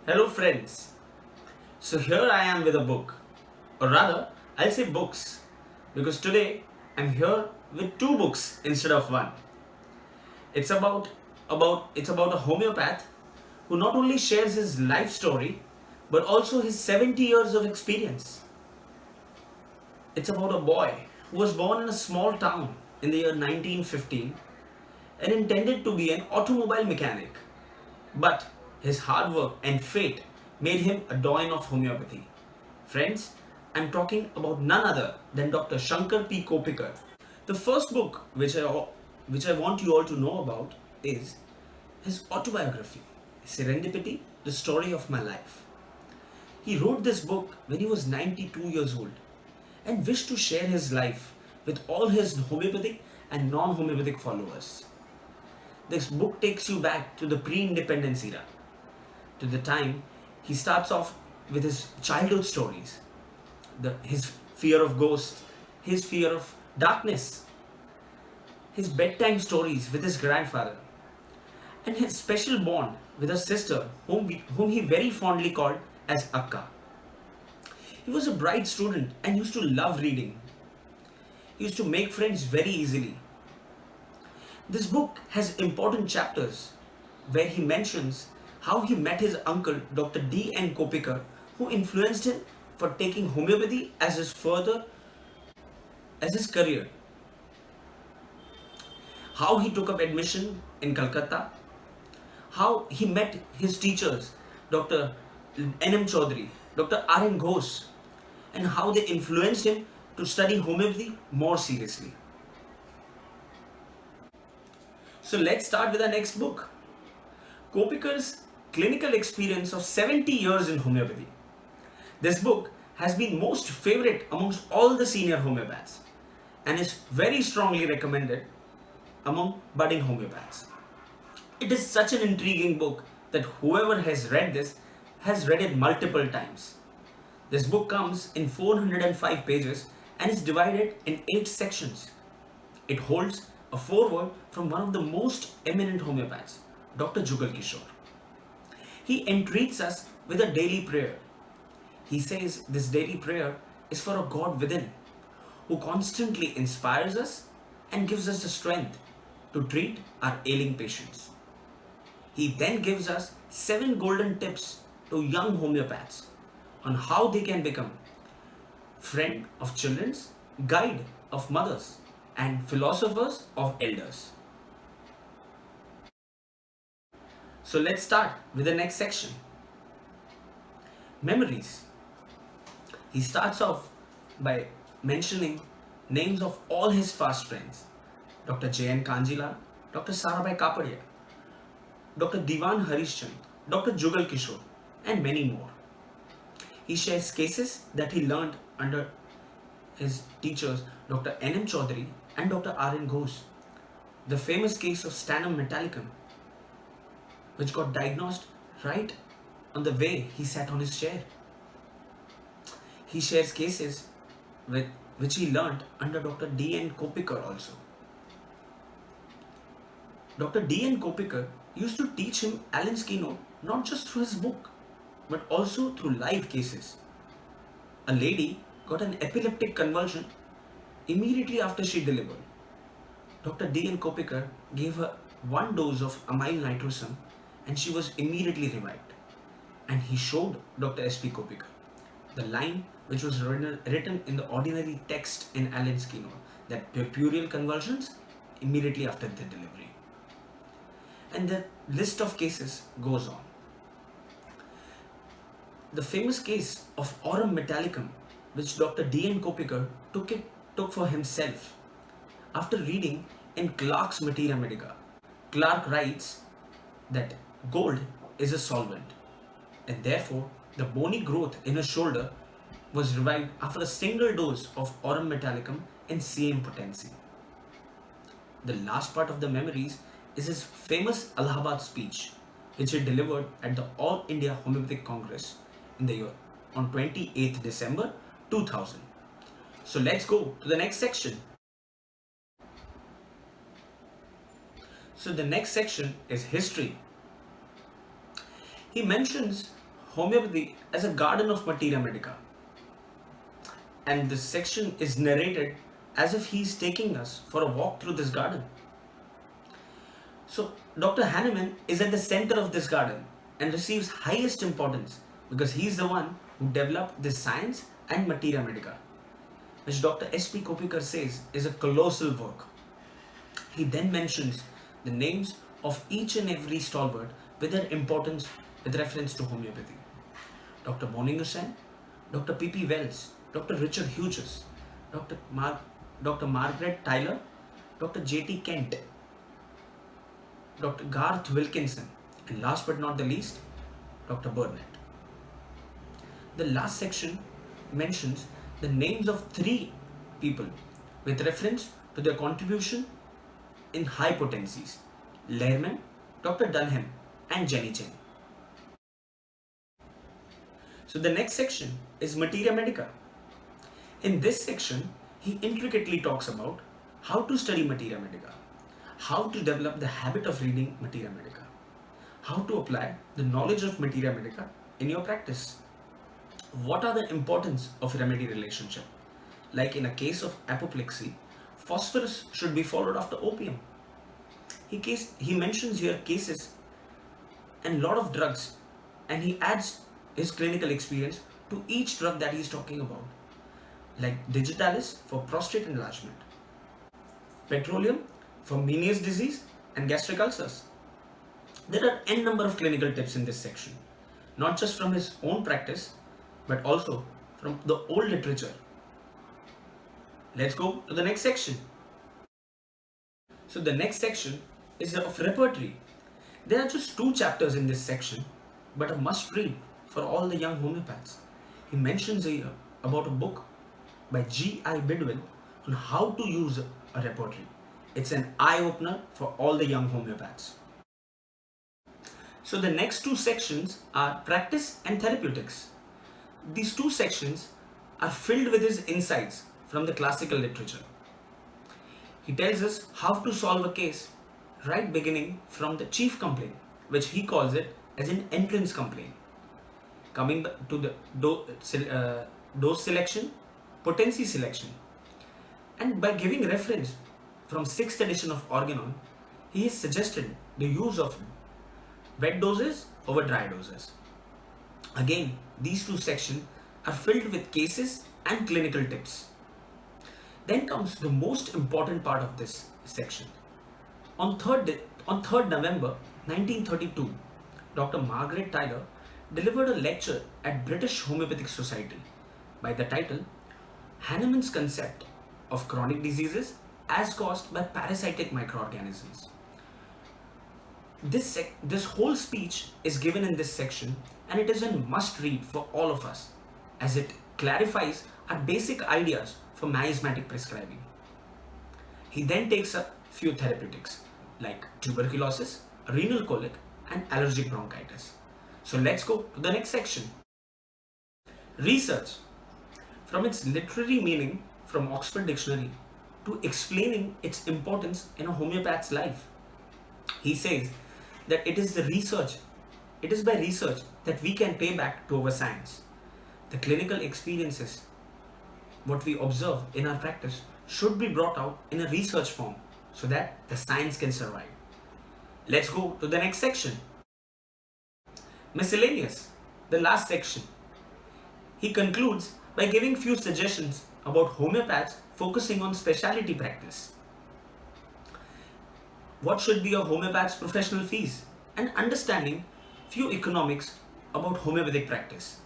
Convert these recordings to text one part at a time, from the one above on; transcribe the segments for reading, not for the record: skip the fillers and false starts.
Hello friends. So here I am with a book, or rather I'll say books, because today I'm here with two books instead of one. It's about a homeopath who not only shares his life story but also his 70 years of experience. It's about a boy who was born in a small town in the year 1915 and intended to be an automobile mechanic. But his hard work and fate made him a doyen of homeopathy. Friends, I'm talking about none other than Dr. Shankar P. Koppikar. The first book which I want you all to know about is his autobiography, Serendipity, the story of my life. He wrote this book when he was 92 years old and wished to share his life with all his homeopathic and non homeopathic followers. This book takes you back to the pre independence era, to the time he starts off with his childhood stories, his fear of ghosts, his fear of darkness, his bedtime stories with his grandfather, and his special bond with a sister whom he very fondly called as Akka. He was a bright student and used to love reading. He used to make friends very easily. This book has important chapters where he mentions how he met his uncle Dr. D. N. Koppikar, who influenced him for taking homeopathy as his career. How he took up admission in Calcutta, how he met his teachers, Dr. N. M. Chaudhary, Dr. R. N. Ghosh, and how they influenced him to study homeopathy more seriously. So let's start with our next book, Koppikar's clinical experience of 70 years in homeopathy. This book has been most favorite amongst all the senior homeopaths and is very strongly recommended among budding homeopaths. It is such an intriguing book that whoever has read this has read it multiple times. This book comes in 405 pages and is divided in 8 sections. It holds a foreword from one of the most eminent homeopaths, Dr. Jugal Kishore. He entreats us with a daily prayer. He says this daily prayer is for a God within who constantly inspires us and gives us the strength to treat our ailing patients. He then gives us 7 golden tips to young homeopaths on how they can become friend of children's, guide of mothers, and philosophers of elders. So let's start with the next section, memories. He starts off by mentioning names of all his fast friends, Dr. J.N. Kanjilal, Dr. Sarabai Kapadia, Dr. Diwan Harishchand, Dr. Jugal Kishore, and many more. He shares cases that he learned under his teachers Dr. N. M. Chaudhary and Dr. R. N. Ghosh. The famous case of stannum metallicum, which got diagnosed right on the way he sat on his chair. He shares cases which he learned under Dr. D. N. Koppikar also. Dr. D. N. Koppikar used to teach him Allen's keynote not just through his book, but also through live cases. A lady got an epileptic convulsion immediately after she delivered. Dr. D. N. Koppikar gave her 1 dose of amyl nitrosum and she was immediately revived. And he showed Dr. S. P. Koppikar the line which was written in the ordinary text in Allen's keynote, that puerperal convulsions immediately after the delivery. And the list of cases goes on. The famous case of aurum metallicum, which Dr. D. N. Koppikar took for himself after reading in Clark's Materia Medica. Clark writes that gold is a solvent, and therefore the bony growth in his shoulder was revived after a single dose of aurum metallicum in CM potency. The last part of the memories is his famous Allahabad speech, which he delivered at the All India Homeopathic Congress in the year on 28th December 2000. So let's go to the next section. So the next section is history. He mentions homeopathy as a garden of Materia Medica. And this section is narrated as if he is taking us for a walk through this garden. So, Dr. Hahnemann is at the center of this garden and receives highest importance because he is the one who developed this science and Materia Medica, which Dr. S.P. Koppikar says is a colossal work. He then mentions the names of each and every stalwart with their importance with reference to homeopathy. Dr. Boningersen, Dr. P.P. Wells, Dr. Richard Hughes, Dr. Margaret Tyler, Dr. J.T. Kent, Dr. Garth Wilkinson, and last but not the least, Dr. Burnett. The last section mentions the names of 3 people with reference to their contribution in high potencies: Lehrman, Dr. Dunham, and Jenny Chen. So the next section is Materia Medica. In this section, he intricately talks about how to study Materia Medica, how to develop the habit of reading Materia Medica, how to apply the knowledge of Materia Medica in your practice. What are the importance of remedy relationship? Like in a case of apoplexy, phosphorus should be followed after opium. He mentions here cases and lot of drugs, and he adds his clinical experience to each drug that he is talking about, like digitalis for prostate enlargement, petroleum for Meniere's disease and gastric ulcers. There are n number of clinical tips in this section, not just from his own practice, but also from the old literature. Let's go to the next section. So the next section is of repertory. There are just 2 chapters in this section, but a must read for all the young homeopaths. He mentions here about a book by G.I. Bidwell on how to use a repertory. It's an eye-opener for all the young homeopaths. So the next 2 sections are practice and therapeutics. These 2 sections are filled with his insights from the classical literature. He tells us how to solve a case right beginning from the chief complaint, which he calls it as an entrance complaint, coming to the dose selection, potency selection, and by giving reference from 6th edition of Organon, he has suggested the use of wet doses over dry doses. Again, these 2 sections are filled with cases and clinical tips. Then comes the most important part of this section. On 3rd November 1932, Dr. Margaret Tyler delivered a lecture at British Homeopathic Society by the title Hahnemann's Concept of Chronic Diseases as Caused by Parasitic Microorganisms. This whole speech is given in this section, and it is a must read for all of us as it clarifies our basic ideas for miasmatic prescribing. He then takes up few therapeutics like tuberculosis, renal colic, and allergic bronchitis. So let's go to the next section. Research. From its literary meaning from Oxford Dictionary to explaining its importance in a homeopath's life. He says that it is by research that we can pay back to our science. The clinical experiences, what we observe in our practice, should be brought out in a research form so that the science can survive. Let's go to the next section. Miscellaneous, the last section. He concludes by giving few suggestions about homeopaths focusing on specialty practice. What should be a homeopath's professional fees, and understanding few economics about homeopathic practice.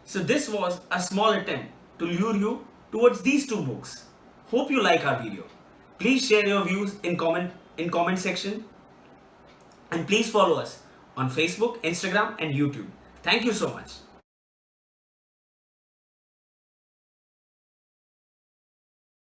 So this was a small attempt to lure you towards these 2 books. Hope you like our video. Please share your views in comment section, and please follow us on Facebook, Instagram, and YouTube. Thank you so much.